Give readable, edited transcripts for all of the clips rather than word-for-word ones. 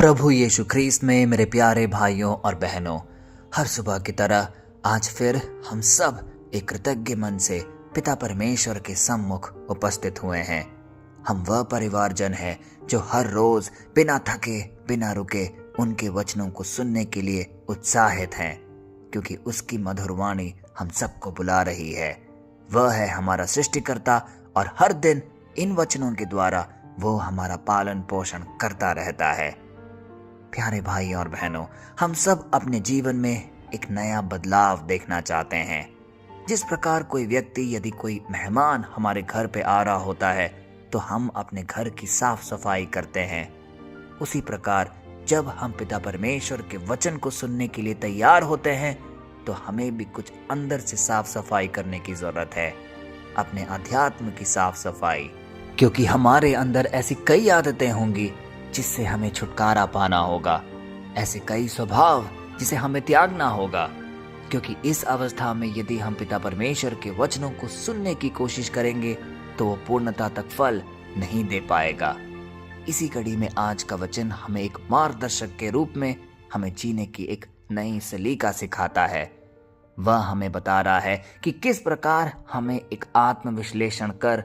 प्रभु यीशु ख्रीस्त में मेरे प्यारे भाइयों और बहनों, हर सुबह की तरह आज फिर हम सब एक कृतज्ञ मन से पिता परमेश्वर के सम्मुख उपस्थित हुए हैं। हम वह परिवारजन हैं जो हर रोज बिना थके बिना रुके उनके वचनों को सुनने के लिए उत्साहित हैं, क्योंकि उसकी मधुर वाणी हम सबको बुला रही है। वह है हमारा सृष्टिकर्ता और हर दिन इन वचनों के द्वारा वो हमारा पालन पोषण करता रहता है। प्यारे भाई और बहनों, हम सब अपने जीवन में एक नया बदलाव देखना चाहते हैं। जिस प्रकार कोई व्यक्ति यदि कोई मेहमान हमारे घर पे आ रहा होता है तो हम अपने घर की साफ सफाई करते हैं, उसी प्रकार जब हम पिता परमेश्वर के वचन को सुनने के लिए तैयार होते हैं तो हमें भी कुछ अंदर से साफ सफाई करने की जरूरत है, अपने अध्यात्म की साफ सफाई, क्योंकि हमारे अंदर ऐसी कई आदतें होंगी जिससे हमें छुटकारा पाना होगा, ऐसे कई स्वभाव जिसे हमें त्यागना होगा। क्योंकि इस अवस्था में यदि हम पिता परमेश्वर के वचनों को सुनने की कोशिश करेंगे तो वो पूर्णता तक फल नहीं दे पाएगा। इसी कड़ी में आज का वचन हमें एक मार्गदर्शक के रूप में हमें जीने की एक नई सलीका सिखाता है। वह हमें बता रहा है कि किस प्रकार हमें एक आत्मविश्लेषण कर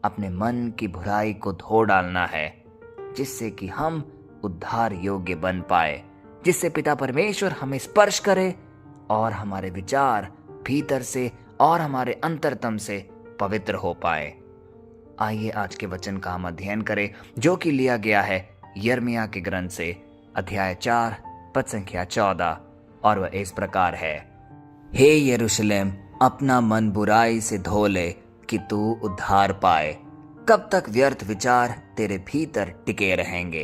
अपने मन की बुराई को धो डालना है, जिससे कि हम उद्धार योग्य बन पाए, जिससे पिता परमेश्वर हमें स्पर्श करे और हमारे विचार भीतर से और हमारे अंतरतम से पवित्र हो पाए। आइए आज के वचन का हम अध्ययन करें, जो कि लिया गया है यिर्मयाह के ग्रंथ से, अध्याय 4 पद संख्या 14, और वह इस प्रकार है। हे यरूशलेम, अपना मन बुराई से धो ले कि तू उद्धार पाए। कब तक व्यर्थ विचार तेरे भीतर टिके रहेंगे।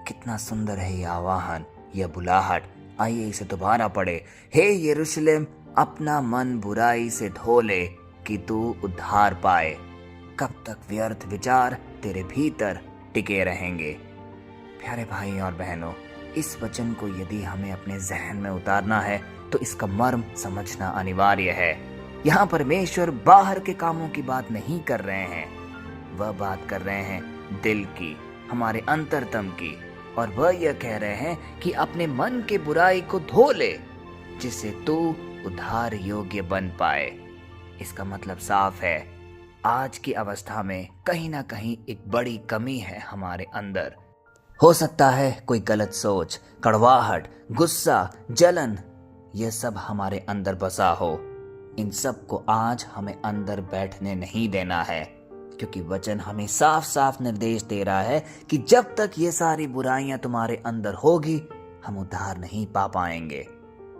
कितना सुंदर है यह आवाहन, यह बुलाहट। आइए इसे दोबारा पढ़े। हे यरूशलेम, अपना मन बुराई से धो ले कि तू उद्धार पाए। कब तक व्यर्थ विचार तेरे भीतर टिके रहेंगे। प्यारे भाई और बहनों, इस वचन को यदि हमें अपने जहन में उतारना है तो इसका मर्म समझना अनिवार्य है। यहाँ परमेश्वर बाहर के कामों की बात नहीं कर रहे हैं, वह बात कर रहे हैं दिल की, हमारे अंतरतम की। और वह यह कह रहे हैं कि अपने मन के बुराई को धो ले, जिससे तू उद्धार योग्य बन पाए। इसका मतलब साफ है, आज की अवस्था में कहीं ना कहीं एक बड़ी कमी है हमारे अंदर। हो सकता है कोई गलत सोच, कड़वाहट, गुस्सा, जलन, यह सब हमारे अंदर बसा हो। इन सब को आज हमें अंदर बैठने नहीं देना है, क्योंकि वचन हमें साफ साफ निर्देश दे रहा है कि जब तक ये सारी बुराइयां तुम्हारे अंदर होगी हम उद्धार नहीं पा पाएंगे।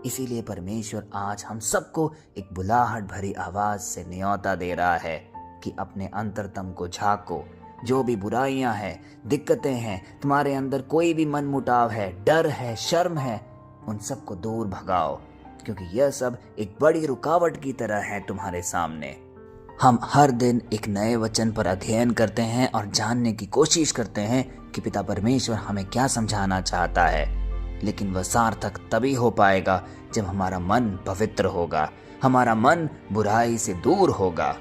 इसीलिए परमेश्वर आज हम सबको एक बुलाहट भरी आवाज से न्योता दे रहा है कि अपने अंतरतम को झांको। जो भी बुराइयां हैं, दिक्कतें हैं, तुम्हारे अंदर कोई भी मनमुटाव है, डर है, शर्म है, उन सबको दूर भगाओ, क्योंकि यह सब एक बड़ी रुकावट की तरह है तुम्हारे सामने। हम हर दिन एक नए वचन पर अध्ययन करते हैं और जानने की कोशिश करते हैं कि पिता परमेश्वर हमें क्या समझाना चाहता है, लेकिन वह सार्थक तभी हो पाएगा जब हमारा मन पवित्र होगा, हमारा मन बुराई से दूर होगा।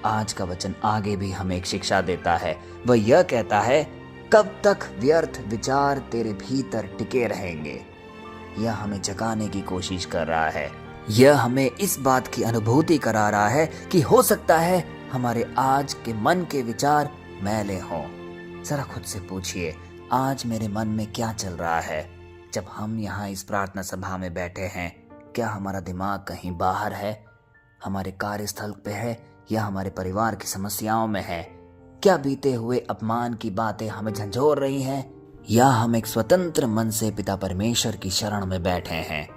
आज का वचन आगे भी हमें एक शिक्षा देता है। वह यह कहता है, कब तक व्यर्थ विचार तेरे भीतर टिके रहेंगे। यह हमें जगाने की कोशिश कर रहा है। यह हमें इस बात की अनुभूति करा रहा है कि हो सकता है हमारे आज के मन के विचार मैले हों। जरा खुद से पूछिए, आज मेरे मन में क्या चल रहा है। जब हम यहाँ इस प्रार्थना सभा में बैठे हैं, क्या हमारा दिमाग कहीं बाहर है, हमारे कार्यस्थल पे है, या हमारे परिवार की समस्याओं में है? क्या बीते हुए अपमान की बातें हमें झंझोर रही हैं, या हम एक स्वतंत्र मन से पिता परमेश्वर की शरण में बैठे हैं?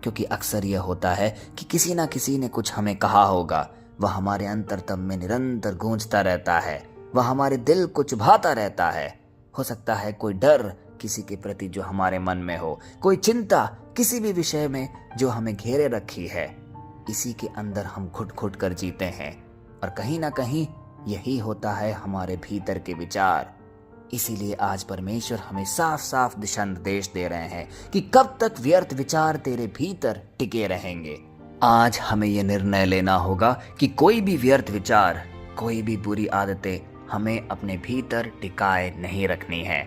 क्योंकि अक्सर यह होता है कि किसी ना किसी ने कुछ हमें कहा होगा, वह हमारे अंतरतम में निरंतर गूंजता रहता है, वह हमारे दिल को चुभाता रहता है। हो सकता है कोई डर किसी के प्रति जो हमारे मन में हो, कोई चिंता किसी भी विषय में जो हमें घेरे रखी है। इसी के अंदर हम घुट घुट कर जीते हैं, और कहीं ना कहीं यही होता है हमारे भीतर के विचार। इसीलिए आज परमेश्वर हमें साफ साफ दिशा निर्देश दे रहे हैं कि कब तक व्यर्थ विचार तेरे भीतर टिके रहेंगे। आज हमें यह निर्णय लेना होगा कि कोई भी व्यर्थ विचार, कोई भी बुरी आदतें हमें अपने भीतर टिकाए नहीं रखनी है।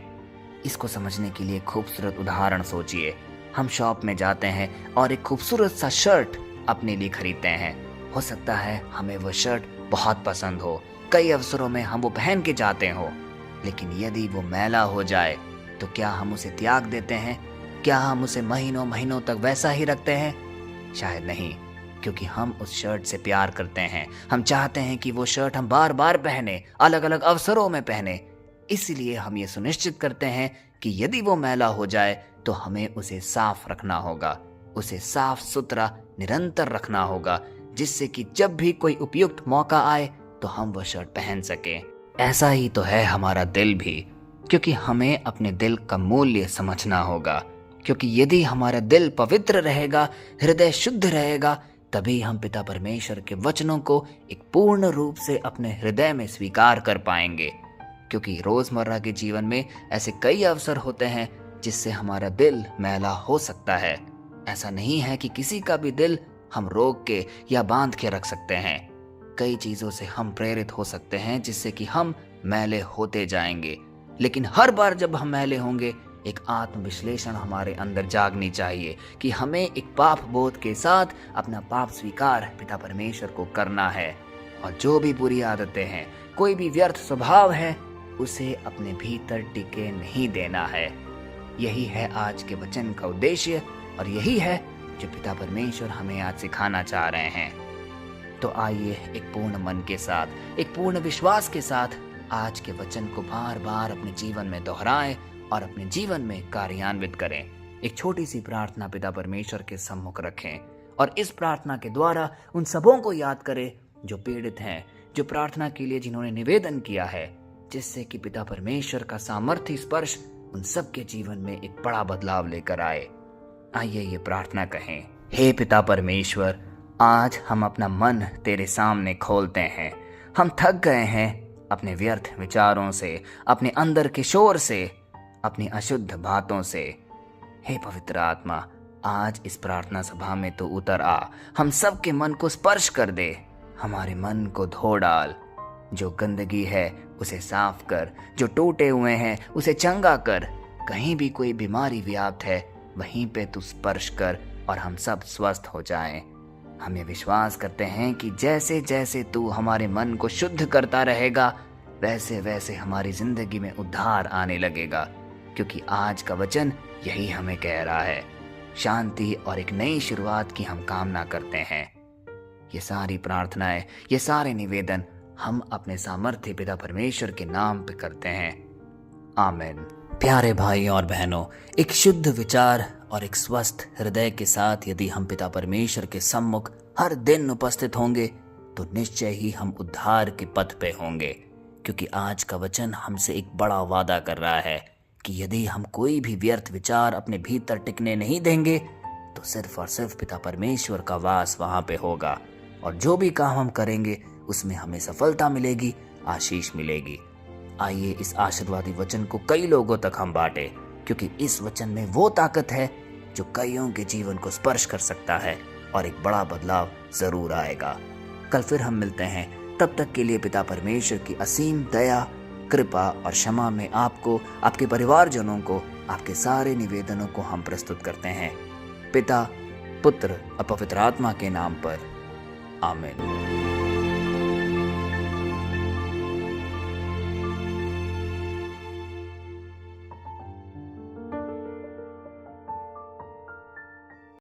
इसको समझने के लिए खूबसूरत उदाहरण सोचिए। हम शॉप में जाते हैं और एक खूबसूरत सा शर्ट अपने लिए खरीदते हैं। हो सकता है हमें वो शर्ट बहुत पसंद हो, कई अवसरों में हम वो पहन के जाते हो, लेकिन यदि वो मैला हो जाए तो क्या हम उसे त्याग देते हैं? क्या हम उसे महीनों महीनों तक वैसा ही रखते हैं? शायद नहीं, क्योंकि हम उस शर्ट से प्यार करते हैं। हम चाहते हैं कि वो शर्ट हम बार बार पहने, अलग अलग अवसरों में पहने। इसलिए हम ये सुनिश्चित करते हैं कि यदि वो मैला हो जाए तो हमें उसे साफ रखना होगा, उसे साफ सुथरा निरंतर रखना होगा, जिससे कि जब भी कोई उपयुक्त मौका आए तो हम वो शर्ट पहन सकें। ऐसा ही तो है हमारा दिल भी, क्योंकि हमें अपने दिल का मूल्य समझना होगा। क्योंकि यदि हमारा दिल पवित्र रहेगा, हृदय शुद्ध रहेगा, तभी हम पिता परमेश्वर के वचनों को एक पूर्ण रूप से अपने हृदय में स्वीकार कर पाएंगे। क्योंकि रोजमर्रा के जीवन में ऐसे कई अवसर होते हैं जिससे हमारा दिल मैला हो सकता है। ऐसा नहीं है कि किसी का भी दिल हम रोक के या बांध के रख सकते हैं। कई चीजों से हम प्रेरित हो सकते हैं जिससे कि हम मैले होते जाएंगे। लेकिन हर बार जब हम मैले होंगे, एक आत्म विश्लेषण हमारे अंदर जागनी चाहिए कि हमें एक पाप बोध के साथ अपना पाप स्वीकार पिता परमेश्वर को करना है। और जो भी बुरी आदतें हैं, कोई भी व्यर्थ स्वभाव है, उसे अपने भीतर टिके नहीं देना है। यही है आज के वचन का उद्देश्य और यही है जो पिता परमेश्वर हमें आज सिखाना चाह रहे हैं। तो आइए एक पूर्ण मन के साथ, एक पूर्ण विश्वास के साथ आज के वचन को बार बार अपने जीवन में दोहराएं और अपने जीवन में कार्यान्वित करें। एक छोटी सी प्रार्थना पिता परमेश्वर के सम्मुख रखें और इस प्रार्थना के द्वारा उन सबों को याद करें जो पीड़ित हैं, जो प्रार्थना के लिए जिन्होंने निवेदन किया है, जिससे कि पिता परमेश्वर का सामर्थ्य स्पर्श उन सब के जीवन में एक बड़ा बदलाव लेकर आए। आइए ये प्रार्थना कहें। हे पिता परमेश्वर, आज हम अपना मन तेरे सामने खोलते हैं। हम थक गए हैं अपने व्यर्थ विचारों से, अपने अंदर के शोर से, अपनी अशुद्ध बातों से। हे पवित्र आत्मा, आज इस प्रार्थना सभा में तो उतर आ, हम सब के मन को स्पर्श कर दे, हमारे मन को धो डाल। जो गंदगी है उसे साफ कर, जो टूटे हुए हैं उसे चंगा कर। कहीं भी कोई बीमारी व्याप्त है, वहीं पे तू स्पर्श कर और हम सब स्वस्थ हो जाएं। हम ये विश्वास करते हैं कि जैसे जैसे तू हमारे मन को शुद्ध करता रहेगा, वैसे वैसे हमारी जिंदगी में उद्धार आने लगेगा। क्योंकि आज का वचन यही हमें कह रहा है। शांति और एक नई शुरुआत की हम कामना करते हैं। ये सारी प्रार्थनाएं, ये सारे निवेदन हम अपने सामर्थ्य पिता परमेश्वर के नाम पे करते हैं। आमीन। प्यारे भाइयों और बहनों, एक शुद्ध विचार और एक स्वस्थ हृदय के साथ यदि हम पिता परमेश्वर के सम्मुख हर दिन उपस्थित होंगे तो निश्चय ही हम उद्धार के पथ पे होंगे। क्योंकि आज का वचन हमसे एक बड़ा वादा कर रहा है कि यदि हम कोई भी व्यर्थ विचार अपने भीतर टिकने नहीं देंगे तो सिर्फ और सिर्फ पिता परमेश्वर का वास वहां पे होगा और जो भी काम हम करेंगे उसमें हमें सफलता मिलेगी, आशीष मिलेगी। आइए इस आशीर्वादी वचन को कई लोगों तक हम बांटे, क्योंकि इस वचन में वो ताकत है जो कईयों के जीवन को स्पर्श कर सकता है और एक बड़ा बदलाव जरूर आएगा। कल फिर हम मिलते हैं, तब तक के लिए पिता परमेश्वर की असीम दया, कृपा और क्षमा में आपको, आपके परिवारजनों को, आपके सारे निवेदनों को हम प्रस्तुत करते हैं। पिता, पुत्र और पवित्र आत्मा के नाम पर। आमीन।